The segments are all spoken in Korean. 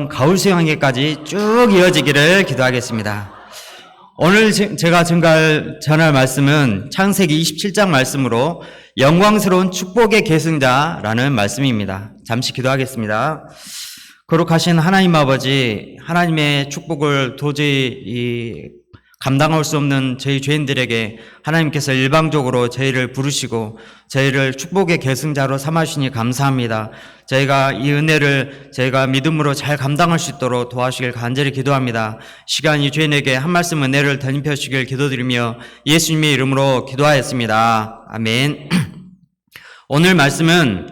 가을 수양회까지 쭉 이어지기를 기도하겠습니다. 오늘 제가 전할 말씀은 창세기 27장 말씀으로 영광스러운 축복의 계승자라는 말씀입니다. 잠시 기도하겠습니다. 거룩하신 하나님 아버지, 하나님의 축복을 도저히 감당할 수 없는 저희 죄인들에게 하나님께서 일방적으로 저희를 부르시고 저희를 축복의 계승자로 삼으시니 감사합니다. 저희가 이 은혜를 저희가 믿음으로 잘 감당할 수 있도록 도와주시길 간절히 기도합니다. 시간 이 죄인에게 한 말씀 은혜를 덧입혀 주시길 기도드리며 예수님의 이름으로 기도하였습니다. 아멘. 오늘 말씀은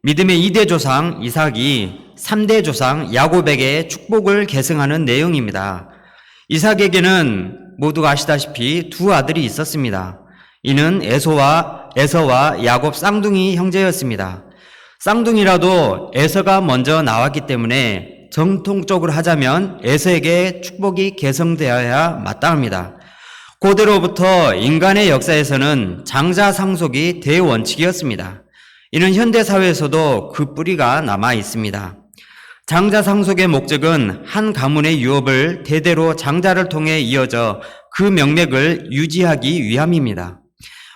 믿음의 2대 조상 이삭이 3대 조상 야곱에게 축복을 계승하는 내용입니다. 이삭에게는 모두가 아시다시피 두 아들이 있었습니다. 이는 에서와 야곱 쌍둥이 형제였습니다. 쌍둥이라도 에서가 먼저 나왔기 때문에 정통적으로 하자면 에서에게 축복이 계승되어야 마땅합니다. 고대로부터 인간의 역사에서는 장자상속이 대원칙이었습니다. 이는 현대사회에서도 그 뿌리가 남아 있습니다. 장자상속의 목적은 한 가문의 유업을 대대로 장자를 통해 이어져 그 명맥을 유지하기 위함입니다.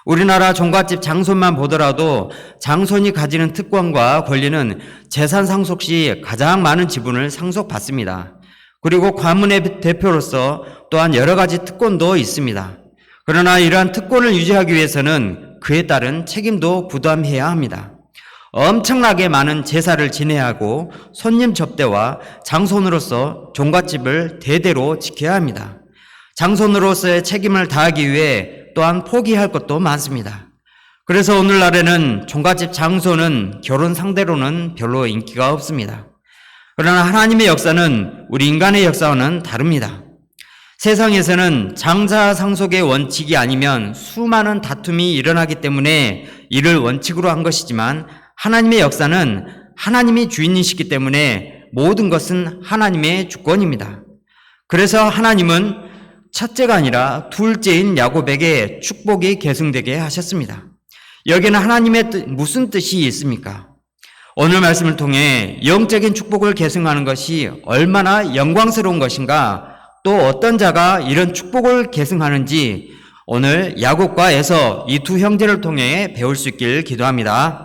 우리나라 종갓집 장손만 보더라도 장손이 가지는 특권과 권리는 재산 상속 시 가장 많은 지분을 상속받습니다. 그리고 가문의 대표로서 또한 여러 가지 특권도 있습니다. 그러나 이러한 특권을 유지하기 위해서는 그에 따른 책임도 부담해야 합니다. 엄청나게 많은 제사를 지내야 하고 손님 접대와 장손으로서 종갓집을 대대로 지켜야 합니다. 장손으로서의 책임을 다하기 위해 또한 포기할 것도 많습니다. 그래서 오늘날에는 종갓집 장손은 결혼 상대로는 별로 인기가 없습니다. 그러나 하나님의 역사는 우리 인간의 역사와는 다릅니다. 세상에서는 장자상속의 원칙이 아니면 수많은 다툼이 일어나기 때문에 이를 원칙으로 한 것이지만 하나님의 역사는 하나님이 주인이시기 때문에 모든 것은 하나님의 주권입니다. 그래서 하나님은 첫째가 아니라 둘째인 야곱에게 축복이 계승되게 하셨습니다. 여기는 하나님의 무슨 뜻이 있습니까? 오늘 말씀을 통해 영적인 축복을 계승하는 것이 얼마나 영광스러운 것인가, 또 어떤 자가 이런 축복을 계승하는지 오늘 야곱과 에서 이 두 형제를 통해 배울 수 있길 기도합니다.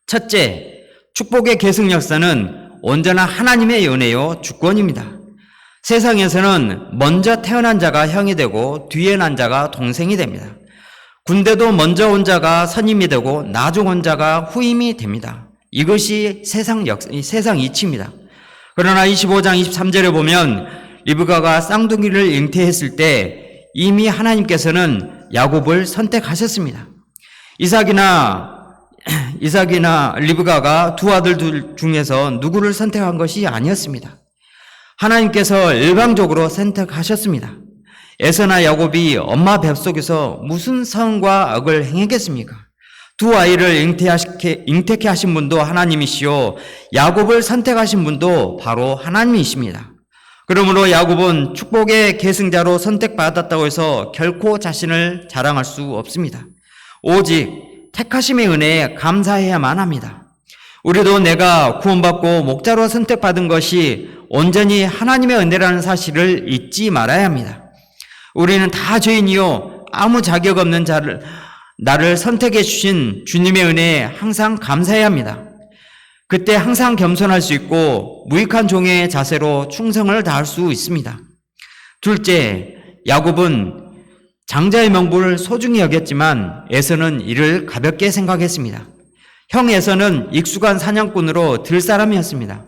첫째, 축복의 계승 역사는 온전한 하나님의 은혜요 주권입니다. 세상에서는 먼저 태어난 자가 형이 되고 뒤에 난 자가 동생이 됩니다. 군대도 먼저 온 자가 선임이 되고 나중 온 자가 후임이 됩니다. 이것이 세상 이치입니다. 그러나 25장 23절에 보면 리브가가 쌍둥이를 잉태했을 때 이미 하나님께서는 야곱을 선택하셨습니다. 이삭이나 리브가가 두 아들 중에서 누구를 선택한 것이 아니었습니다. 하나님께서 일방적으로 선택하셨습니다. 에서나 야곱이 엄마 뱃속에서 무슨 선과 악을 행했겠습니까? 두 아이를 잉태케 하신 분도 하나님이시요 야곱을 선택하신 분도 바로 하나님이십니다. 그러므로 야곱은 축복의 계승자로 선택받았다고 해서 결코 자신을 자랑할 수 없습니다. 오직 택하심의 은혜에 감사해야만 합니다. 우리도 내가 구원받고 목자로 선택받은 것이 온전히 하나님의 은혜라는 사실을 잊지 말아야 합니다. 우리는 다 죄인이요 아무 자격 없는 자를 나를 선택해 주신 주님의 은혜에 항상 감사해야 합니다. 그때 항상 겸손할 수 있고 무익한 종의 자세로 충성을 다할 수 있습니다. 둘째, 야곱은 장자의 명분을 소중히 여겼지만 에서는 이를 가볍게 생각했습니다. 형 에서는 익숙한 사냥꾼으로 들 사람이었습니다.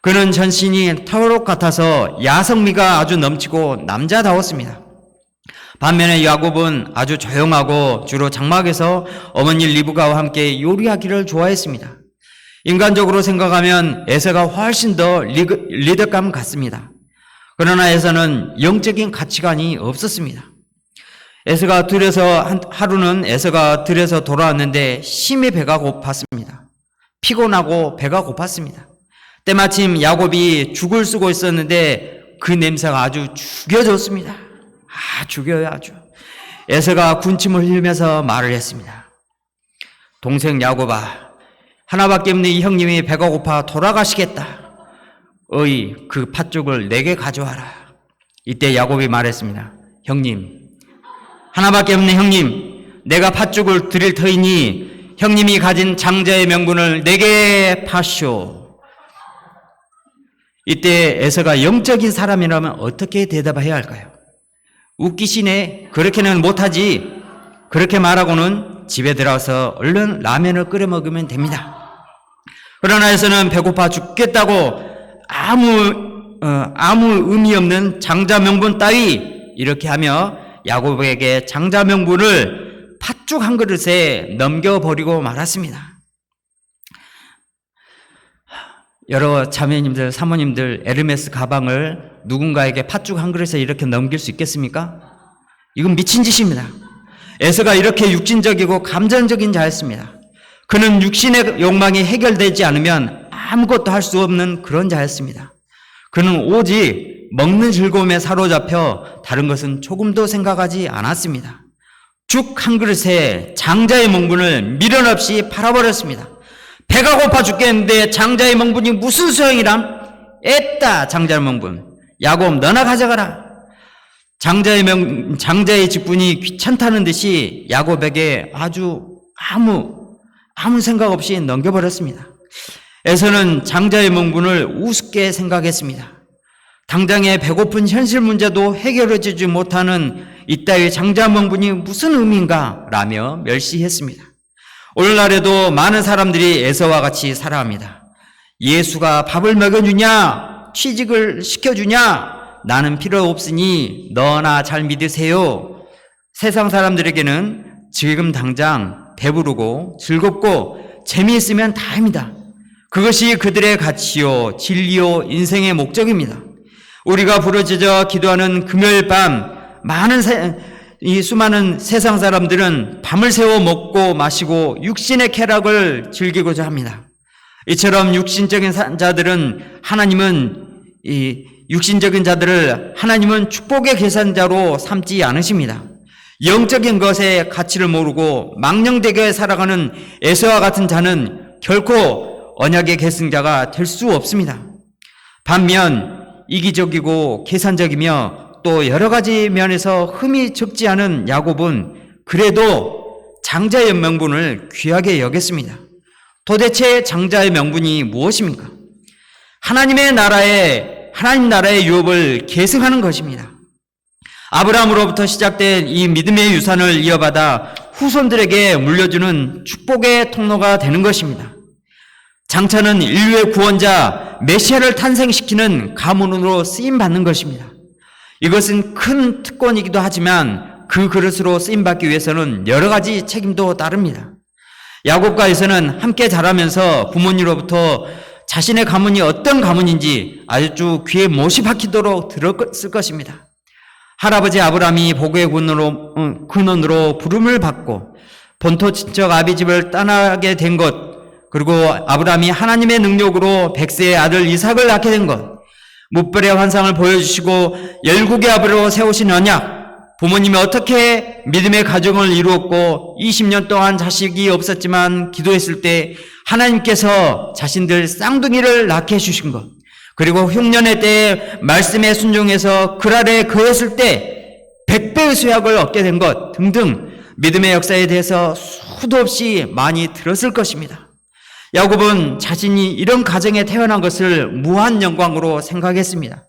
그는 전신이 털옷 같아서 야성미가 아주 넘치고 남자다웠습니다. 반면에 야곱은 아주 조용하고 주로 장막에서 어머니 리브가와 함께 요리하기를 좋아했습니다. 인간적으로 생각하면 에서가 훨씬 더 리더감 같습니다. 그러나 에서는 영적인 가치관이 없었습니다. 하루는 에서가 들에서 돌아왔는데 심히 배가 고팠습니다. 피곤하고 배가 고팠습니다. 때마침 야곱이 죽을 쓰고 있었는데 그 냄새가 아주 죽여줬습니다. 죽여요 아주. 에서가 군침을 흘리면서 말을 했습니다. 동생 야곱아, 하나밖에 없는 이 형님이 배가 고파 돌아가시겠다. 그 팥죽을 내게 가져와라. 이때 야곱이 말했습니다. 형님, 하나밖에 없는 형님, 내가 팥죽을 드릴 터이니 형님이 가진 장자의 명분을 내게 파시오. 이때 에서가 영적인 사람이라면 어떻게 대답해야 할까요? 웃기시네, 그렇게는 못하지. 그렇게 말하고는 집에 들어가서 얼른 라면을 끓여 먹으면 됩니다. 그러나 에서는 배고파 죽겠다고 아무 의미 없는 장자 명분 따위 이렇게 하며 야곱에게 장자 명분을 팥죽 한 그릇에 넘겨버리고 말았습니다. 여러 자매님들, 사모님들 에르메스 가방을 누군가에게 팥죽 한 그릇에 이렇게 넘길 수 있겠습니까? 이건 미친 짓입니다. 에서가 이렇게 육신적이고 감정적인 자였습니다. 그는 육신의 욕망이 해결되지 않으면 아무것도 할 수 없는 그런 자였습니다. 그는 오직 먹는 즐거움에 사로잡혀 다른 것은 조금도 생각하지 않았습니다. 죽 한 그릇에 장자의 명분을 미련 없이 팔아버렸습니다. 배가 고파 죽겠는데 장자의 명분이 무슨 소용이람? 애따 장자의 명분. 야곱 너나 가져가라. 장자의 직분이 귀찮다는 듯이 야곱에게 아주 아무 생각 없이 넘겨버렸습니다. 에서는 장자의 명분을 우습게 생각했습니다. 당장의 배고픈 현실 문제도 해결해주지 못하는 이따위 장자 명분이 무슨 의미인가 라며 멸시했습니다. 오늘날에도 많은 사람들이 에서와 같이 살아갑니다. 예수가 밥을 먹여주냐, 취직을 시켜주냐, 나는 필요 없으니 너나 잘 믿으세요. 세상 사람들에게는 지금 당장 배부르고 즐겁고 재미있으면 다입니다. 그것이 그들의 가치요, 진리요, 인생의 목적입니다. 우리가 부르짖어 기도하는 금요일 밤 수많은 세상 사람들은 밤을 새워 먹고 마시고 육신의 쾌락을 즐기고자 합니다. 이처럼 육신적인 자들을 하나님은 축복의 계산자로 삼지 않으십니다. 영적인 것의 가치를 모르고 망령되게 살아가는 에서와 같은 자는 결코 언약의 계승자가 될 수 없습니다. 반면 이기적이고 계산적이며 또 여러 가지 면에서 흠이 적지 않은 야곱은 그래도 장자의 명분을 귀하게 여겼습니다. 도대체 장자의 명분이 무엇입니까? 하나님 나라의 유업을 계승하는 것입니다. 아브라함으로부터 시작된 이 믿음의 유산을 이어받아 후손들에게 물려주는 축복의 통로가 되는 것입니다. 장차는 인류의 구원자 메시아를 탄생시키는 가문으로 쓰임받는 것입니다. 이것은 큰 특권이기도 하지만 그 그릇으로 쓰임받기 위해서는 여러 가지 책임도 따릅니다. 야곱과 에서는 함께 자라면서 부모님으로부터 자신의 가문이 어떤 가문인지 아주 귀에 못이 박히도록 들었을 것입니다. 할아버지 아브라함이 복의 근원으로 부름을 받고 본토 친척 아비집을 떠나게 된 것, 그리고 아브라함이 하나님의 능력으로 백세의 아들 이삭을 낳게 된 것, 뭇별의 환상을 보여주시고 열국의 아버지로 세우신 언약, 부모님이 어떻게 믿음의 가정을 이루었고 20년 동안 자식이 없었지만 기도했을 때 하나님께서 자신들 쌍둥이를 낳게 해주신 것, 그리고 흉년의 때에 말씀에 순종해서 그 아래 거했을 때 100배의 수약을 얻게 된 것 등등 믿음의 역사에 대해서 수도 없이 많이 들었을 것입니다. 야곱은 자신이 이런 가정에 태어난 것을 무한 영광으로 생각했습니다.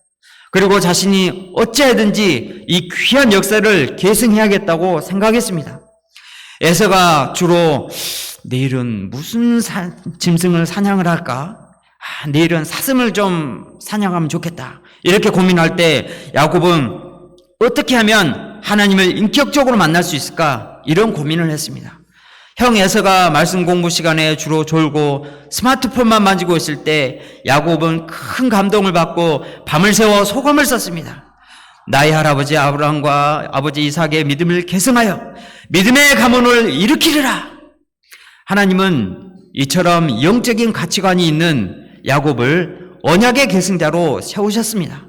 그리고 자신이 어찌하든지 이 귀한 역사를 계승해야겠다고 생각했습니다. 에서가 주로 내일은 무슨 짐승을 사냥을 할까? 내일은 사슴을 좀 사냥하면 좋겠다. 이렇게 고민할 때 야곱은 어떻게 하면 하나님을 인격적으로 만날 수 있을까? 이런 고민을 했습니다. 형 에서가 말씀 공부 시간에 주로 졸고 스마트폰만 만지고 있을 때 야곱은 큰 감동을 받고 밤을 새워 소감을 썼습니다. 나의 할아버지 아브라함과 아버지 이삭의 믿음을 계승하여 믿음의 가문을 일으키리라. 하나님은 이처럼 영적인 가치관이 있는 야곱을 언약의 계승자로 세우셨습니다.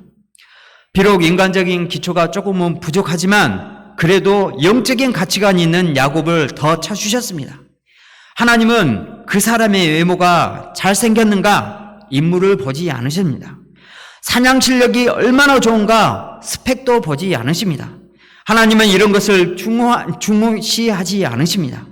비록 인간적인 기초가 조금은 부족하지만 그래도 영적인 가치관이 있는 야곱을 더 찾으셨습니다. 하나님은 그 사람의 외모가 잘생겼는가 인물을 보지 않으십니다. 사냥 실력이 얼마나 좋은가 스펙도 보지 않으십니다. 하나님은 이런 것을 중요시하지 않으십니다.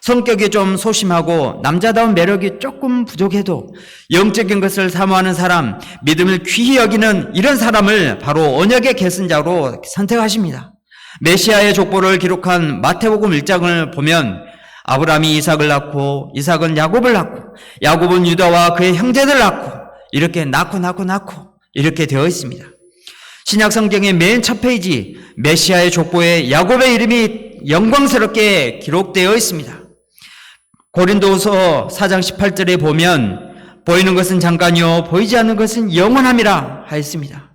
성격이 좀 소심하고 남자다운 매력이 조금 부족해도 영적인 것을 사모하는 사람, 믿음을 귀히 여기는 이런 사람을 바로 언약의 계승자로 선택하십니다. 메시아의 족보를 기록한 마태복음 1장을 보면 아브라함이 이삭을 낳고 이삭은 야곱을 낳고 야곱은 유다와 그의 형제들을 낳고 이렇게 낳고 이렇게 되어 있습니다. 신약 성경의 맨 첫 페이지 메시아의 족보에 야곱의 이름이 영광스럽게 기록되어 있습니다. 고린도후서 4장 18절에 보면 보이는 것은 잠깐이요 보이지 않는 것은 영원함이라 하였습니다.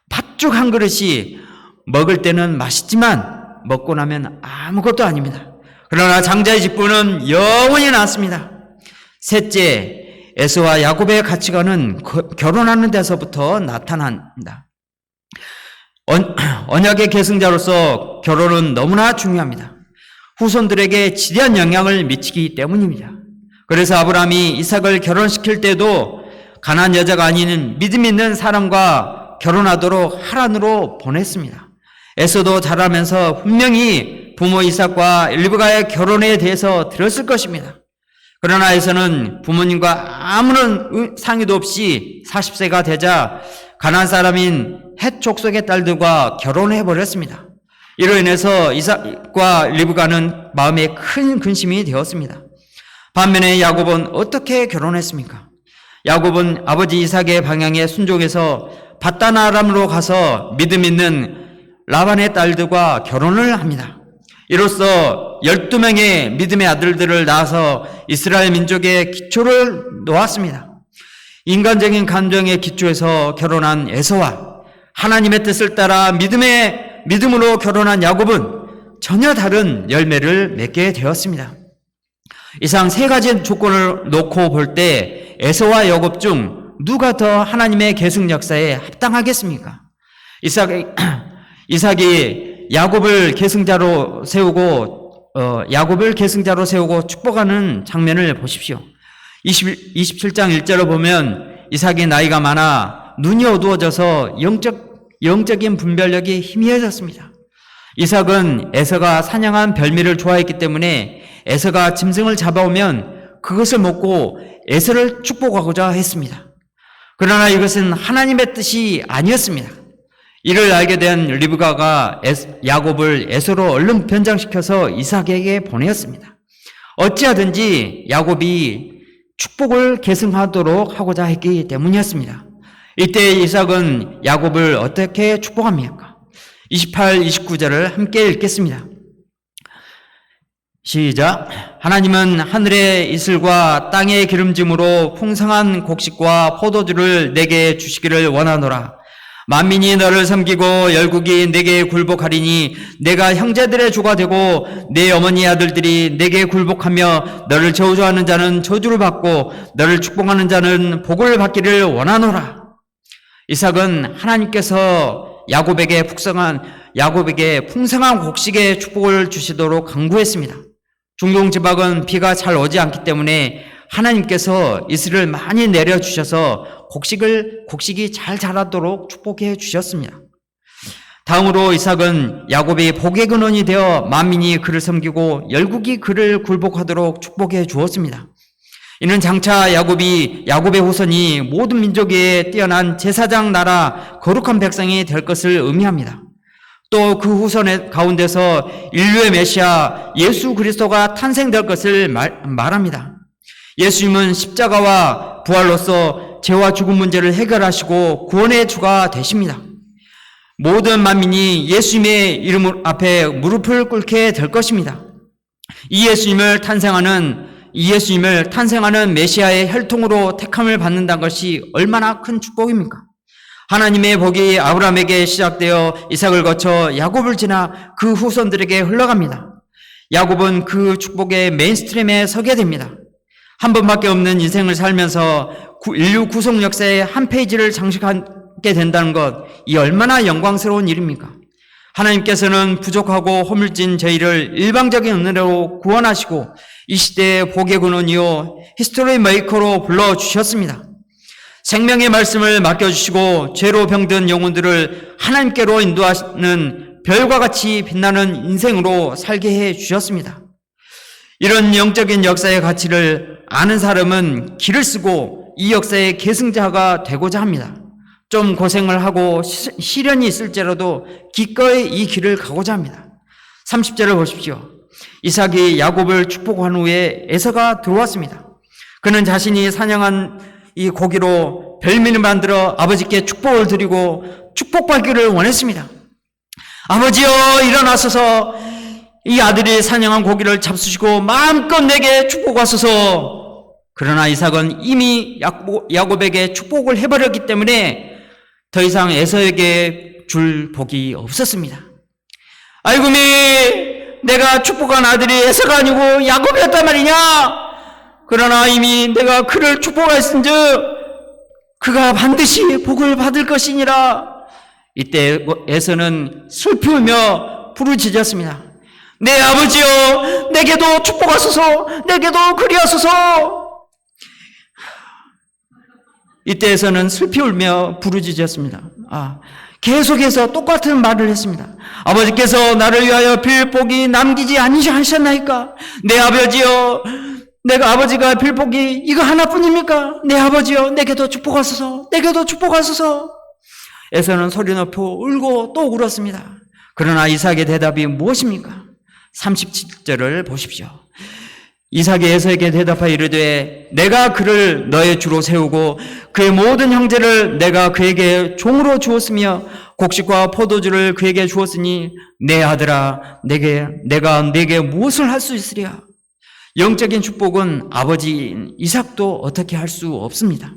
팥죽 한 그릇이 먹을 때는 맛있지만 먹고 나면 아무것도 아닙니다. 그러나 장자의 직분은 영원히 남습니다. 셋째, 에서와 야곱의 가치관은 결혼하는 데서부터 나타납니다. 언약의 계승자로서 결혼은 너무나 중요합니다. 후손들에게 지대한 영향을 미치기 때문입니다. 그래서 아브라함이 이삭을 결혼시킬 때도 가난한 여자가 아닌 믿음 있는 사람과 결혼하도록 하란으로 보냈습니다. 에서도 자라면서 분명히 부모 이삭과 리브가의 결혼에 대해서 들었을 것입니다. 그러나 에서는 부모님과 아무런 상의도 없이 40세가 되자 가나안 사람인 헷 족속의 딸들과 결혼해버렸습니다. 이로 인해서 이삭과 리브가는 마음에 큰 근심이 되었습니다. 반면에 야곱은 어떻게 결혼했습니까? 야곱은 아버지 이삭의 방향에 순종해서 밧다나람으로 가서 믿음 있는 라반의 딸들과 결혼을 합니다. 이로써 12명의 믿음의 아들들을 낳아서 이스라엘 민족의 기초를 놓았습니다. 인간적인 감정의 기초에서 결혼한 에서와 하나님의 뜻을 따라 믿음으로 결혼한 야곱은 전혀 다른 열매를 맺게 되었습니다. 이상 세 가지 조건을 놓고 볼 때 에서와 야곱 중 누가 더 하나님의 계승 역사에 합당하겠습니까? 이삭이 야곱을 계승자로 세우고 축복하는 장면을 보십시오. 27장 1절을 보면 이삭이 나이가 많아 눈이 어두워져서 영적인 분별력이 희미해졌습니다. 이삭은 에서가 사냥한 별미를 좋아했기 때문에 에서가 짐승을 잡아오면 그것을 먹고 에서를 축복하고자 했습니다. 그러나 이것은 하나님의 뜻이 아니었습니다. 이를 알게 된 리브가가 야곱을 에서로 얼른 변장시켜서 이삭에게 보내었습니다. 어찌하든지 야곱이 축복을 계승하도록 하고자 했기 때문이었습니다. 이때 이삭은 야곱을 어떻게 축복합니까? 28, 29절을 함께 읽겠습니다. 시작. 하나님은 하늘의 이슬과 땅의 기름짐으로 풍성한 곡식과 포도주를 내게 주시기를 원하노라. 만민이 너를 섬기고 열국이 내게 굴복하리니 내가 형제들의 주가 되고 내 어머니 아들들이 내게 굴복하며 너를 저주하는 자는 저주를 받고 너를 축복하는 자는 복을 받기를 원하노라. 이삭은 하나님께서 야곱에게 풍성한 곡식의 축복을 주시도록 간구했습니다. 중동 지방은 비가 잘 오지 않기 때문에 하나님께서 이슬을 많이 내려주셔서 곡식이 잘 자라도록 축복해 주셨습니다. 다음으로 이삭은 야곱이 복의 근원이 되어 만민이 그를 섬기고 열국이 그를 굴복하도록 축복해 주었습니다. 이는 장차 야곱의 후손이 모든 민족에 뛰어난 제사장 나라 거룩한 백성이 될 것을 의미합니다. 또 그 후손의 가운데서 인류의 메시아 예수 그리스도가 탄생될 것을 말합니다. 예수님은 십자가와 부활로서 죄와 죽음 문제를 해결하시고 구원의 주가 되십니다. 모든 만민이 예수님의 이름 앞에 무릎을 꿇게 될 것입니다. 이 예수님을 탄생하는 메시아의 혈통으로 택함을 받는다는 것이 얼마나 큰 축복입니까? 하나님의 복이 아브라함에게 시작되어 이삭을 거쳐 야곱을 지나 그 후손들에게 흘러갑니다. 야곱은 그 축복의 메인스트림에 서게 됩니다. 한 번밖에 없는 인생을 살면서 인류 구속 역사의 한 페이지를 장식하게 된다는 것, 이 얼마나 영광스러운 일입니까? 하나님께서는 부족하고 허물진 저희를 일방적인 은혜로 구원하시고 이 시대의 복의 근원이요 히스토리 메이커로 불러주셨습니다. 생명의 말씀을 맡겨주시고 죄로 병든 영혼들을 하나님께로 인도하시는 별과 같이 빛나는 인생으로 살게 해 주셨습니다. 이런 영적인 역사의 가치를 아는 사람은 길을 쓰고 이 역사의 계승자가 되고자 합니다. 좀 고생을 하고 시련이 있을지라도 기꺼이 이 길을 가고자 합니다. 30절을 보십시오. 이삭이 야곱을 축복한 후에 에서가 들어왔습니다. 그는 자신이 사냥한 이 고기로 별미를 만들어 아버지께 축복을 드리고 축복받기를 원했습니다. 아버지여, 일어나소서 이 아들이 사냥한 고기를 잡수시고 마음껏 내게 축복하소서. 그러나 이삭은 이미 야곱에게 축복을 해버렸기 때문에 더 이상 에서에게 줄 복이 없었습니다. 아이고, 내가 축복한 아들이 에서가 아니고 야곱이었단 말이냐? 그러나 이미 내가 그를 축복했은즉 그가 반드시 복을 받을 것이니라. 이때 에서는 슬피 울며 부르짖었습니다. 내 아버지여, 내게도 축복하소서, 내게도 그리하소서. 이때에서는 슬피 울며 부르짖었습니다. 계속해서 똑같은 말을 했습니다. 아버지께서 나를 위하여 빌 복이 남기지 않으셨나이까? 내 아버지여, 내가 아버지가 빌 복이 이거 하나뿐입니까? 내 아버지여, 내게도 축복하소서, 내게도 축복하소서. 에서는 소리 높여 울고 또 울었습니다. 그러나 이삭의 대답이 무엇입니까? 37절을 보십시오. 이삭이 에서에게 대답하여 이르되 내가 그를 너의 주로 세우고 그의 모든 형제를 내가 그에게 종으로 주었으며 곡식과 포도주를 그에게 주었으니 내 아들아, 내가 네게 무엇을 할 수 있으랴? 영적인 축복은 아버지인 이삭도 어떻게 할 수 없습니다.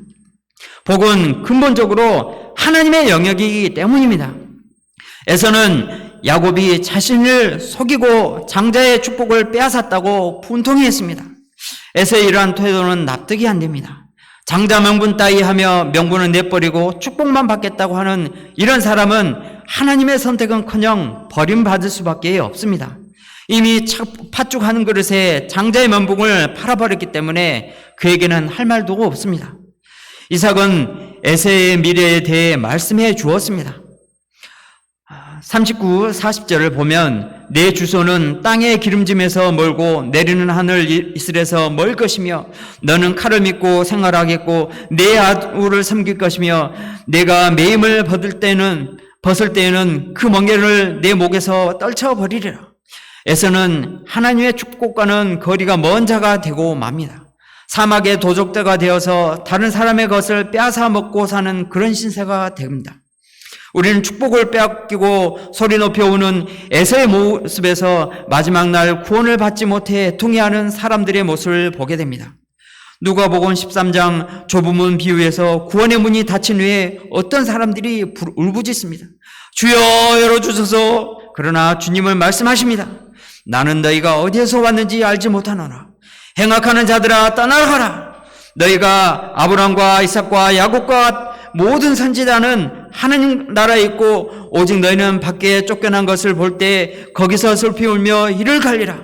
복은 근본적으로 하나님의 영역이기 때문입니다. 에서는 야곱이 자신을 속이고 장자의 축복을 빼앗았다고 분통했습니다. 에서의 이러한 태도는 납득이 안 됩니다. 장자 명분 따위 하며 명분은 내버리고 축복만 받겠다고 하는 이런 사람은 하나님의 선택은커녕 버림받을 수밖에 없습니다. 이미 팥죽 한 그릇에 장자의 면봉을 팔아버렸기 때문에 그에게는 할 말도 없습니다. 이삭은 에서의 미래에 대해 말씀해 주었습니다. 39, 40절을 보면 내 주소는 땅의 기름짐에서 멀고 내리는 하늘 이슬에서 멀 것이며 너는 칼을 믿고 생활하겠고 내 아우를 섬길 것이며 내가 매임을 벗을 때에는 그 멍에를 내 목에서 떨쳐버리리라. 에서는 하나님의 축복과는 거리가 먼 자가 되고 맙니다. 사막의 도적자가 되어서 다른 사람의 것을 빼앗아 먹고 사는 그런 신세가 됩니다. 우리는 축복을 빼앗기고 소리 높여 우는 에서의 모습에서 마지막 날 구원을 받지 못해 애통해하는 사람들의 모습을 보게 됩니다. 누가복음 13장 좁은 문 비유에서 구원의 문이 닫힌 후에 어떤 사람들이 울부짖습니다. 주여 열어주소서. 그러나 주님은 말씀하십니다. 나는 너희가 어디에서 왔는지 알지 못하노라. 행악하는 자들아 떠나가라. 너희가 아브라함과 이삭과 야곱과 모든 선지자는 하나님 나라에 있고 오직 너희는 밖에 쫓겨난 것을 볼 때 거기서 슬피 울며 이를 갈리라.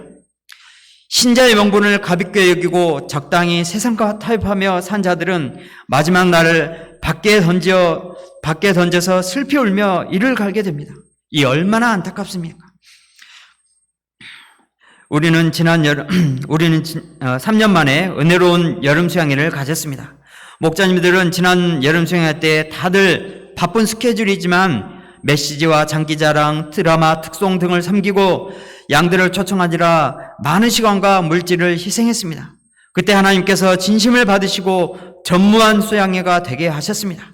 신자의 명분을 가볍게 여기고 적당히 세상과 타협하며 산 자들은 마지막 날을 밖에 던져서 슬피 울며 이를 갈게 됩니다. 이 얼마나 안타깝습니까? 우리는 3년 만에 은혜로운 여름 수양회를 가졌습니다. 목자님들은 지난 여름 수양회 때 다들 바쁜 스케줄이지만 메시지와 장기자랑, 드라마, 특송 등을 섬기고 양들을 초청하느라 많은 시간과 물질을 희생했습니다. 그때 하나님께서 진심을 받으시고 전무한 수양회가 되게 하셨습니다.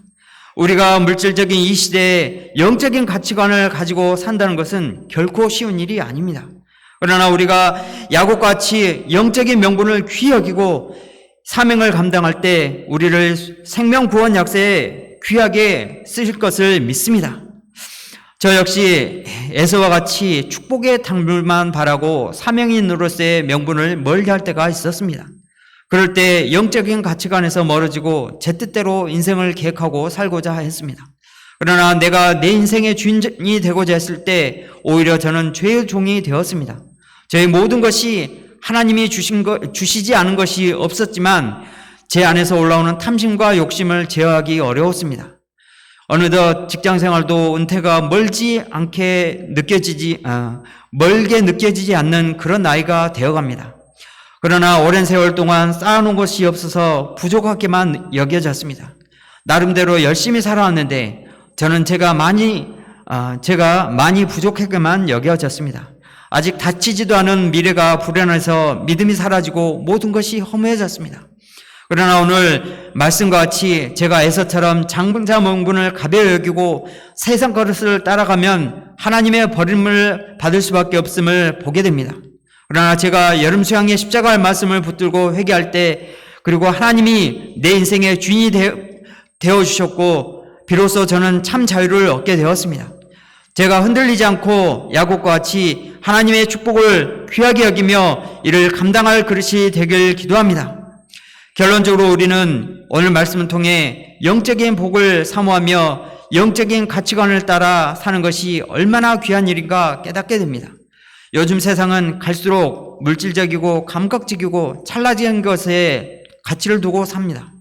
우리가 물질적인 이 시대에 영적인 가치관을 가지고 산다는 것은 결코 쉬운 일이 아닙니다. 그러나 우리가 야곱같이 영적인 명분을 귀히 여기고 사명을 감당할 때 우리를 생명 구원 역사에 귀하게 쓰실 것을 믿습니다. 저 역시 에서와 같이 축복의 당물만 바라고 사명인으로서의 명분을 멀게 할 때가 있었습니다. 그럴 때 영적인 가치관에서 멀어지고 제 뜻대로 인생을 계획하고 살고자 했습니다. 그러나 내가 내 인생의 주인이 되고자 했을 때 오히려 저는 죄의 종이 되었습니다. 저의 모든 것이 하나님이 주시지 않은 것이 없었지만 제 안에서 올라오는 탐심과 욕심을 제어하기 어려웠습니다. 어느덧 직장 생활도 은퇴가 멀게 느껴지지 않는 그런 나이가 되어갑니다. 그러나 오랜 세월 동안 쌓아놓은 것이 없어서 부족하게만 여겨졌습니다. 나름대로 열심히 살아왔는데 저는 제가 많이 부족하게만 여겨졌습니다. 아직 닥치지도 않은 미래가 불안해서 믿음이 사라지고 모든 것이 허무해졌습니다. 그러나 오늘 말씀과 같이 제가 에서처럼 장자 명분을 가벼이 여기고 세상 것을 따라가면 하나님의 버림을 받을 수밖에 없음을 보게 됩니다. 그러나 제가 여름 수양의 십자가의 말씀을 붙들고 회개할 때, 그리고 하나님이 내 인생의 주인이 되어주셨고 비로소 저는 참 자유를 얻게 되었습니다. 제가 흔들리지 않고 야곱과 같이 하나님의 축복을 귀하게 여기며 이를 감당할 그릇이 되길 기도합니다. 결론적으로 우리는 오늘 말씀을 통해 영적인 복을 사모하며 영적인 가치관을 따라 사는 것이 얼마나 귀한 일인가 깨닫게 됩니다. 요즘 세상은 갈수록 물질적이고 감각적이고 찰나진 것에 가치를 두고 삽니다.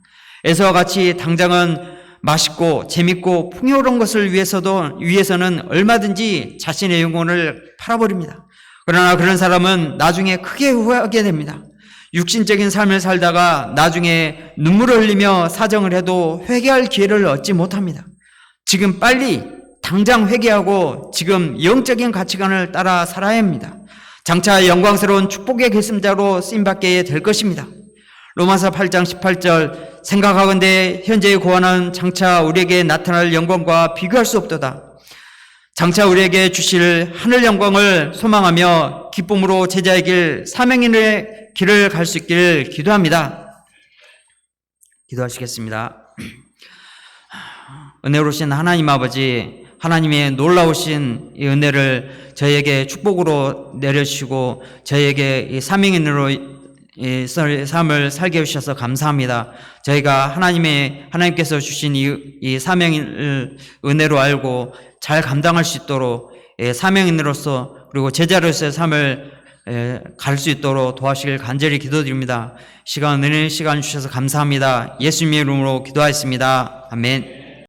에서와 같이 당장은 맛있고 재밌고 풍요로운 것을 위해서는 얼마든지 자신의 영혼을 팔아버립니다. 그러나 그런 사람은 나중에 크게 후회하게 됩니다. 육신적인 삶을 살다가 나중에 눈물을 흘리며 사정을 해도 회개할 기회를 얻지 못합니다. 지금 빨리 당장 회개하고 지금 영적인 가치관을 따라 살아야 합니다. 장차 영광스러운 축복의 계승자로 쓰임받게 될 것입니다. 로마서 8장 18절 생각하건대 현재의 고난은 장차 우리에게 나타날 영광과 비교할 수 없도다. 장차 우리에게 주실 하늘 영광을 소망하며 기쁨으로 제자의 길, 사명인의 길을 갈 수 있기를 기도합니다. 기도하시겠습니다. 은혜로우신 하나님 아버지, 하나님의 놀라우신 이 은혜를 저희에게 축복으로 내려주시고 저희에게 이 사명인으로 이 삶을 살게 해주셔서 감사합니다. 저희가 하나님께서 주신 이 사명을 은혜로 알고 잘 감당할 수 있도록 사명인으로서 그리고 제자로서의 삶을 갈 수 있도록 도와주시길 간절히 기도드립니다. 은혜의 시간 주셔서 감사합니다. 예수님의 이름으로 기도하였습니다. 아멘.